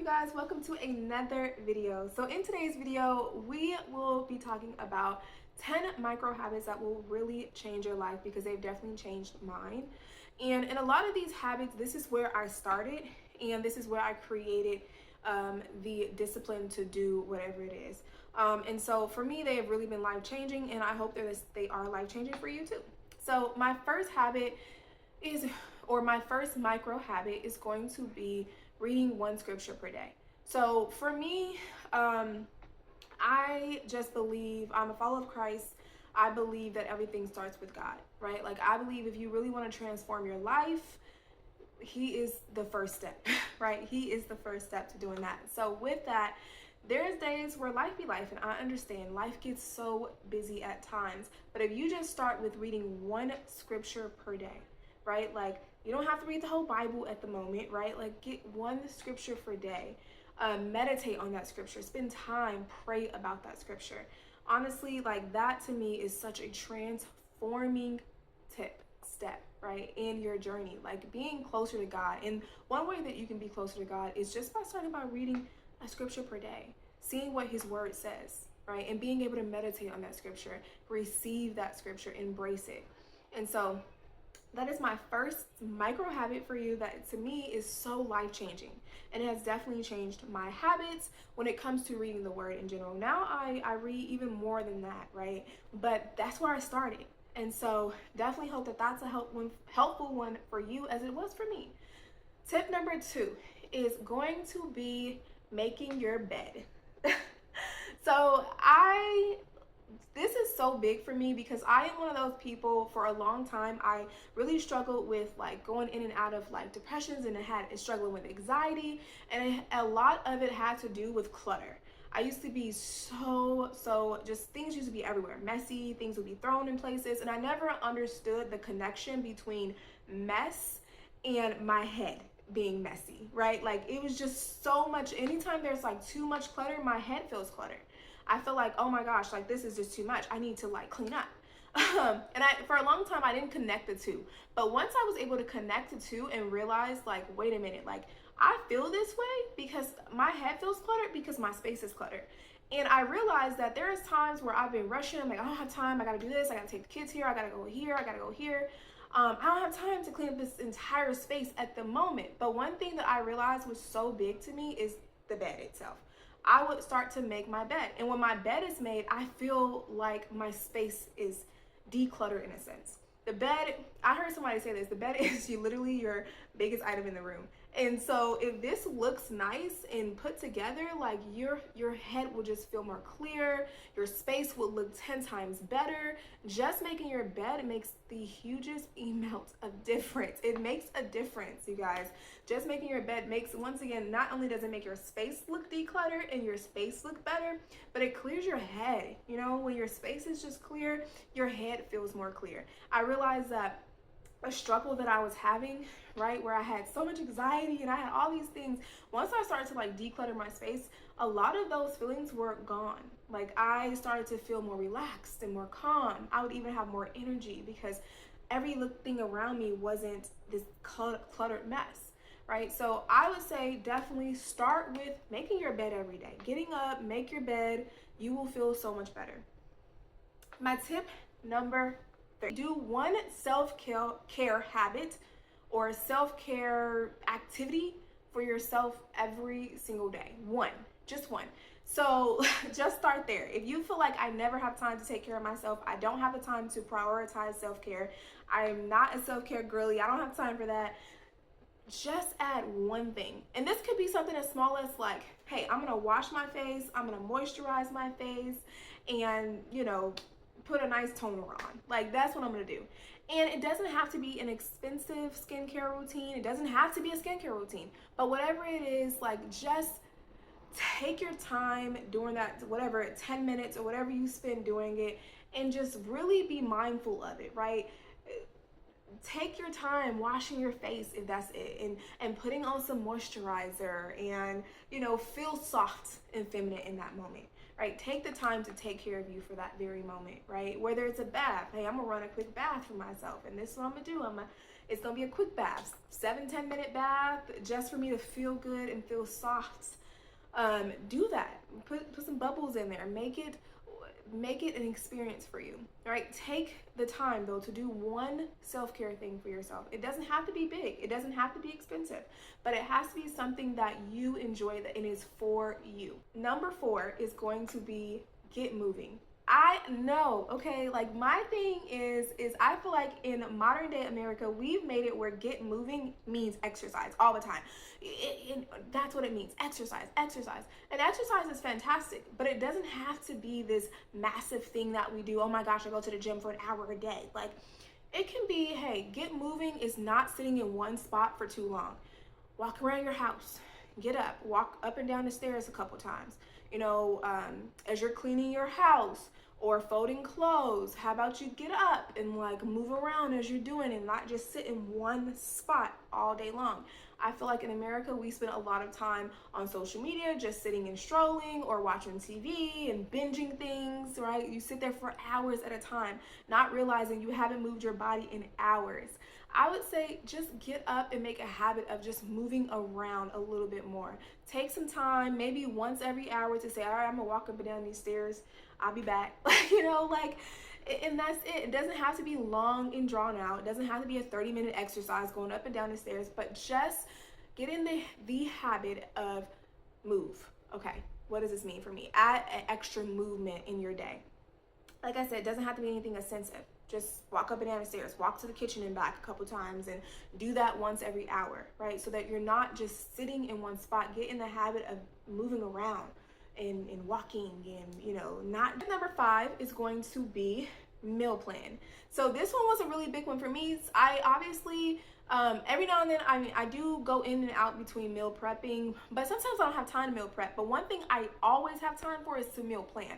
you guys? Welcome to another video. So in today's video, we will be talking about 10 micro habits that will really change your life because they've definitely changed mine. And in a lot of these habits, this is where I started and this is where I created the discipline to do whatever it is. And so for me, they have really been life-changing, and I hope that they are life-changing for you too. So my first habit is, or my first micro habit is going to be reading one scripture per day. So for me, I just believe I'm a follower of Christ. I believe that everything starts with God, right? Like, I believe if you really want to transform your life, He is the first step, right? He is the first step to doing that. So with that, there's days where life be life, and I understand life gets so busy at times. But if you just start with reading one scripture per day, right? Like, you don't have to read the whole Bible at the moment, right? Like, get one scripture per day. Meditate on that scripture. Spend time, pray about that scripture. Honestly, like, that to me is such a transforming step, right, in your journey. Like, being closer to God. And one way that you can be closer to God is just by starting by reading a scripture per day, seeing what His word says, right? And being able to meditate on that scripture, receive that scripture, embrace it. And so that is my first micro habit for you that to me is so life-changing, and it has definitely changed my habits when it comes to reading the word in general. Now I read even more than that, right? But that's where I started. And so definitely hope that that's a helpful one for you as it was for me. Tip number 2 is going to be making your bed. So this is so big for me because I am one of those people. For a long time, I really struggled with like going in and out of like depressions, and struggling with anxiety, and a lot of it had to do with clutter. I used to be so just, things used to be everywhere, messy, things would be thrown in places, and I never understood the connection between mess and my head being messy, right? Like, it was just so much. Anytime there's like too much clutter, my head feels cluttered. I feel like, oh my gosh, like, this is just too much. I need to like clean up. And for a long time, I didn't connect the two. But once I was able to connect the two and realize, like, wait a minute, like, I feel this way because my head feels cluttered because my space is cluttered. And I realized that there's times where I've been rushing. I'm like, I don't have time. I got to do this. I got to take the kids here. I got to go here. I got to go here. I don't have time to clean up this entire space at the moment. But one thing that I realized was so big to me is the bed itself. I would start to make my bed. And when my bed is made, I feel like my space is decluttered in a sense. The bed, I heard somebody say this, the bed is literally your biggest item in the room. And so if this looks nice and put together, like, your head will just feel more clear, your space will look 10 times better. Just making your bed makes the hugest amount of difference. It makes a difference, you guys. Just making your bed makes, once again, not only does it make your space look decluttered and your space look better, but it clears your head. You know, when your space is just clear, your head feels more clear. I realized that a struggle that I was having, right, where I had so much anxiety and I had all these things, once I started to like declutter my space, a lot of those feelings were gone. Like, I started to feel more relaxed and more calm. I would even have more energy because everything around me wasn't this cluttered mess, right? So I would say definitely start with making your bed every day. Getting up, make your bed, you will feel so much better. My tip number 3, do one self-care habit or self-care activity for yourself every single day. Just one. So just start there. If you feel like I never have time to take care of myself, I don't have the time to prioritize self-care, I am not a self-care girly, I don't have time for that, just add one thing. And this could be something as small as like, hey, I'm gonna wash my face, I'm gonna moisturize my face, and, you know, put a nice toner on. Like, that's what I'm gonna do. And it doesn't have to be an expensive skincare routine. It doesn't have to be a skincare routine. But whatever it is, like, just take your time doing that, whatever, 10 minutes or whatever you spend doing it, and just really be mindful of it, right? Take your time washing your face if that's it, and putting on some moisturizer, and, you know, feel soft and feminine in that moment, right? Take the time to take care of you for that very moment, right? Whether it's a bath, hey, I'm gonna run a quick bath for myself, and this is what I'm gonna do. I'm gonna It's gonna be a quick bath, 7-10 minute bath, just for me to feel good and feel soft. Do that. Put some bubbles in there. Make it an experience for you. All right. Take the time though to do one self-care thing for yourself. It doesn't have to be big. It doesn't have to be expensive, but it has to be something that you enjoy, that it is for you. Number 4 is going to be get moving. I know, okay, like my thing is I feel like in modern day America, we've made it where get moving means exercise all the time. That's what it means, exercise. And exercise is fantastic, but it doesn't have to be this massive thing that we do. Oh my gosh, I go to the gym for an hour a day. Like, it can be, hey, get moving is not sitting in one spot for too long. Walk around your house, get up, walk up and down the stairs a couple times. As you're cleaning your house or folding clothes, how about you get up and like move around as you're doing and not just sit in one spot all day long. I feel like in America, we spend a lot of time on social media, just sitting and strolling or watching TV and binging things, right? You sit there for hours at a time, not realizing you haven't moved your body in hours. I would say just get up and make a habit of just moving around a little bit more. Take some time, maybe once every hour, to say, all right, I'm gonna walk up and down these stairs. I'll be back. And that's it. It doesn't have to be long and drawn out. It doesn't have to be a 30-minute exercise going up and down the stairs, but just get in the habit of move. Okay, what does this mean for me? Add an extra movement in your day. Like I said, it doesn't have to be anything extensive. Just walk up and down the stairs, walk to the kitchen and back a couple times, and do that once every hour, right? So that you're not just sitting in one spot. Get in the habit of moving around and walking and, not. Number 5 is going to be meal plan. So this one was a really big one for me. I obviously, every now and then, I do go in and out between meal prepping, but sometimes I don't have time to meal prep. But one thing I always have time for is to meal plan.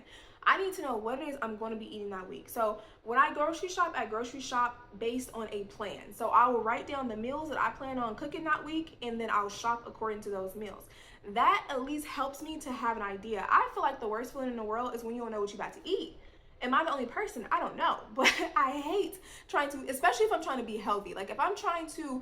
I need to know what it is I'm going to be eating that week. So when I grocery shop, I grocery shop based on a plan. So I will write down the meals that I plan on cooking that week, and then I'll shop according to those meals. That at least helps me to have an idea. I feel like the worst feeling in the world is when you don't know what you're about to eat. Am I the only person? I don't know, but I hate trying to, especially if I'm trying to be healthy. Like if I'm trying to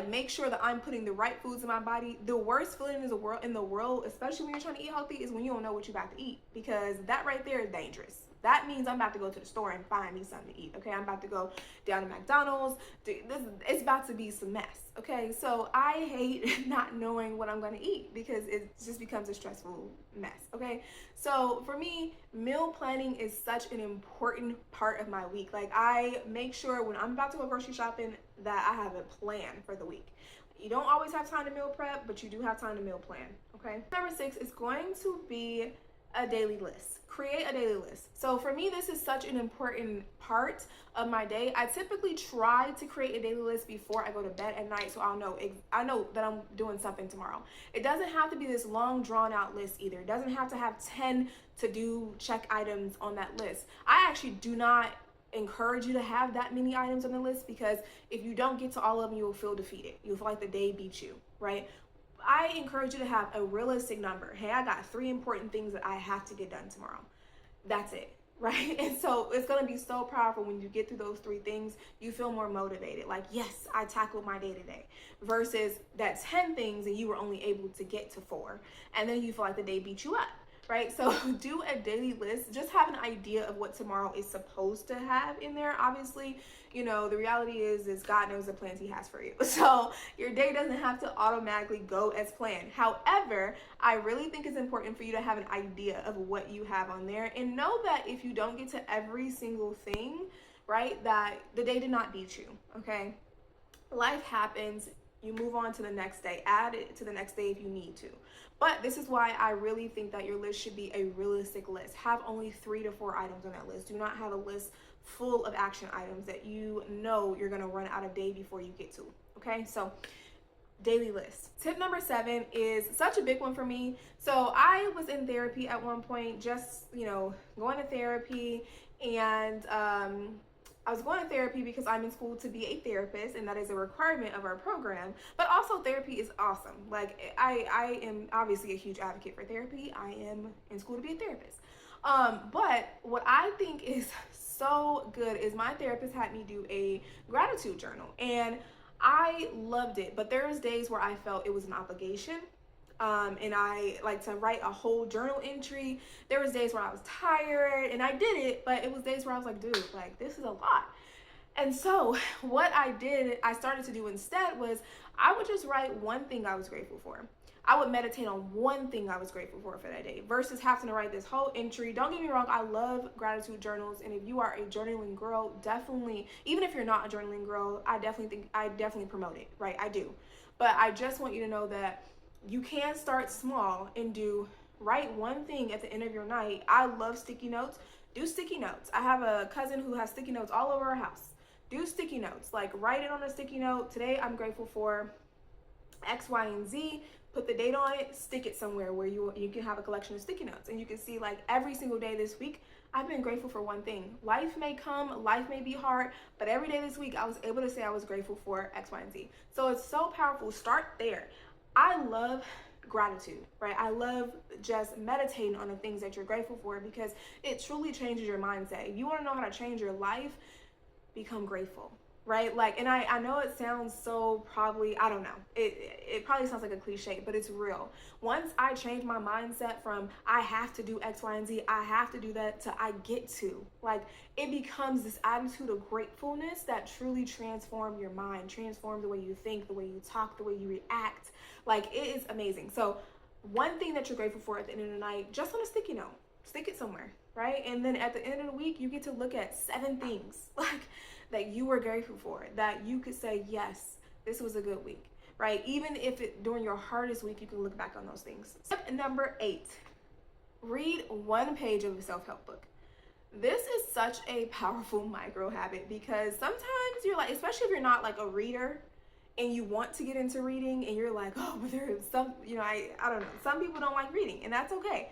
make sure that I'm putting the right foods in my body, the worst feeling in the world, especially when you're trying to eat healthy, is when you don't know what you're about to eat, because that right there is dangerous. That means I'm about to go to the store and find me something to eat. Okay, I'm about to go down to McDonald's. It's about to be some mess. Okay, so I hate not knowing what I'm going to eat, because it just becomes a stressful mess. Okay, so for me, meal planning is such an important part of my week. Like, I make sure when I'm about to go grocery shopping that I have a plan for the week. You don't always have time to meal prep, but you do have time to meal plan. Okay, number 6 is going to be a daily list. Create a daily list. So for me, this is such an important part of my day. I typically try to create a daily list before I go to bed at night, so I know that I'm doing something tomorrow. It doesn't have to be this long drawn out list either. It doesn't have to have 10 to-do check items on that list. I actually do not encourage you to have that many items on the list, because if you don't get to all of them, you will feel defeated. You'll feel like the day beat you, right? I encourage you to have a realistic number. Hey, I got 3 important things that I have to get done tomorrow. That's it, right? And so it's going to be so powerful when you get through those 3 things. You feel more motivated. Like, yes, I tackled my day today, versus that 10 things and you were only able to get to 4. And then you feel like the day beat you up, right? So do a daily list. Just have an idea of what tomorrow is supposed to have in there. Obviously, the reality is God knows the plans he has for you. So your day doesn't have to automatically go as planned. However, I really think it's important for you to have an idea of what you have on there, and know that if you don't get to every single thing, right, that the day did not beat you, okay? Life happens. You move on to the next day. Add it to the next day if you need to. But this is why I really think that your list should be a realistic list. Have only 3 to 4 items on that list. Do not have a list full of action items that you're going to run out of day before you get to. Okay, so daily list. Tip number 7 is such a big one for me. So I was in therapy at one point, just, going to therapy, and I was going to therapy because I'm in school to be a therapist, and that is a requirement of our program. But also, therapy is awesome. Like, I am obviously a huge advocate for therapy. I am in school to be a therapist. But what I think is so good is my therapist had me do a gratitude journal. And I loved it, but there was days where I felt it was an obligation. And I like to write a whole journal entry. There was days where I was tired and I did it, but it was days where I was like, dude, like this is a lot. And so what I started to do instead was I would just write one thing I was grateful for. I would meditate on one thing I was grateful for that day versus having to write this whole entry. Don't get me wrong, I love gratitude journals. And if you are a journaling girl, definitely, even if you're not a journaling girl, I definitely promote it, right? I do. But I just want you to know that you can start small and write one thing at the end of your night. I love sticky notes. Do sticky notes. I have a cousin who has sticky notes all over our house. Do sticky notes, like write it on a sticky note. Today I'm grateful for X, Y, and Z. Put the date on it, stick it somewhere where you can have a collection of sticky notes, and you can see like every single day this week I've been grateful for one thing. Life may come, life may be hard, but every day this week I was able to say I was grateful for X, Y, and Z. So it's so powerful. Start there. I love gratitude, right? I love just meditating on the things that you're grateful for because it truly changes your mindset. If you want to know how to change your life, become grateful, right? Like, and I know it sounds so probably, I don't know, it probably sounds like a cliche, but it's real. Once I change my mindset from I have to do X, Y, and Z, I have to do that, to I get to, like, it becomes this attitude of gratefulness that truly transforms your mind, transforms the way you think, the way you talk, the way you react. Like, it is amazing. So one thing that you're grateful for at the end of the night, just on a sticky note, stick it somewhere, right? And then at the end of the week, you get to look at 7 things like that you were grateful for, that you could say, yes, this was a good week, right? Even if during your hardest week, you can look back on those things. Step number 8, read 1 page of a self-help book. This is such a powerful micro habit because sometimes you're like, especially if you're not like a reader and you want to get into reading and you're like, oh, but there is some, I don't know, some people don't like reading, and that's okay.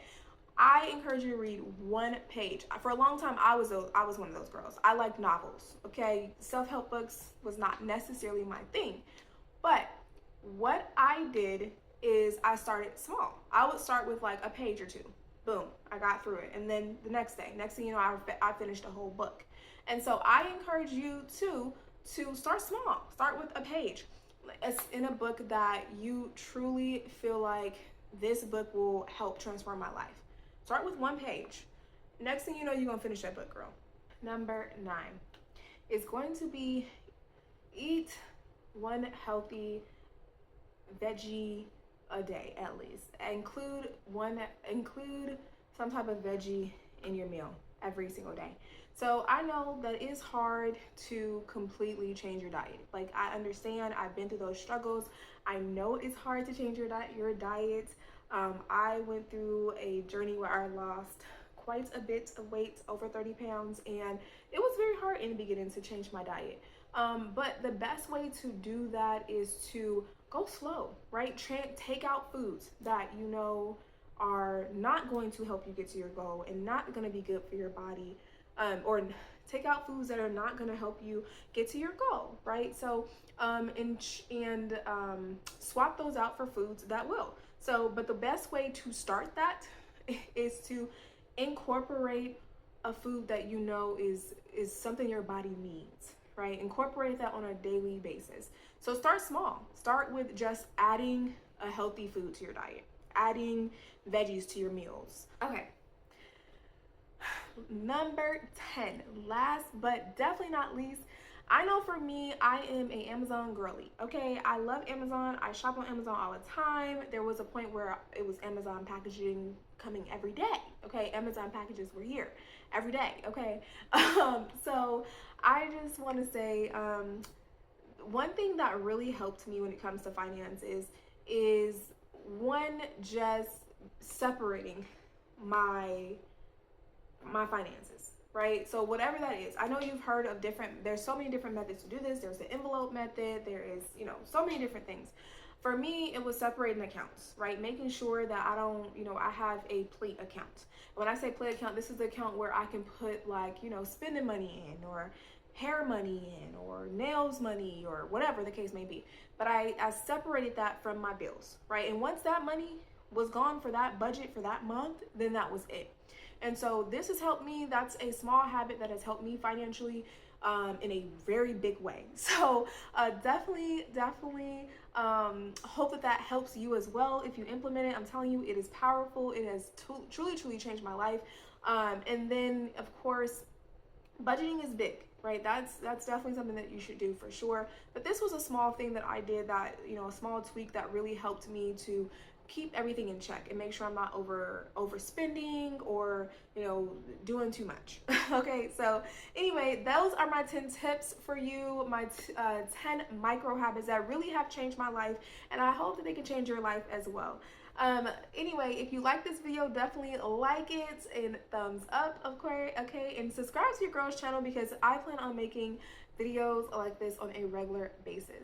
I encourage you to read 1 page. For a long time, I was one of those girls. I liked novels, okay? Self-help books was not necessarily my thing. But what I did is I started small. I would start with like a page or 2. Boom, I got through it. And then the next thing you know, I finished a whole book. And so I encourage you to start small. Start with a page. It's in a book that you truly feel like this book will help transform my life. Start with 1 page. Next thing you know, you're going to finish that book, girl. Number 9 is going to be eat 1 healthy veggie a day at least. Include some type of veggie in your meal every single day. So I know that it's hard to completely change your diet. Like, I understand, I've been through those struggles. I know it's hard to change your diet. I went through a journey where I lost quite a bit of weight, over 30 pounds, and it was very hard in the beginning to change my diet. But the best way to do that is to go slow, right? Take out foods that you know are not going to help you get to your goal and not going to be good for your body, or take out foods that are not going to help you get to your goal, right? So swap those out for foods that will. So, but the best way to start that is to incorporate a food that you know is something your body needs, right? Incorporate that on a daily basis. So start small. Start with just adding a healthy food to your diet, adding veggies to your meals. Okay. Number 10, last but definitely not least, I know for me, I am an Amazon girly, okay? I love Amazon. I shop on Amazon all the time. There was a point where it was Amazon packaging coming every day, okay? Amazon packages were here every day, okay? So I just want to say, one thing that really helped me when it comes to finance is one, just separating my finances, right? So whatever that is, I know you've heard of there's so many different methods to do this. There's the envelope method, there is, so many different things. For me, it was separating accounts, right? Making sure that I don't, I have a plate account. When I say plate account, this is the account where I can put like, spending money in, or hair money in, or nails money, or whatever the case may be. But I separated that from my bills, right? And once that money was gone for that budget for that month, then that was it. And so this has helped me. That's a small habit that has helped me financially. in a very big way. So definitely hope that that helps you as well if you implement it. I'm telling you, it is powerful. It has truly changed my life. And then of course, budgeting is big, right? That's definitely something that you should do for sure. But this was a small thing that I did, that, you know, a small tweak that really helped me to keep everything in check and make sure I'm not overspending or, you know, doing too much. Okay, so anyway, those are my 10 tips for you, my 10 micro habits that really have changed my life, and I hope that they can change your life as well. Anyway, if you like this video, definitely like it and thumbs up, of course, okay, and subscribe to your girl's channel because I plan on making videos like this on a regular basis.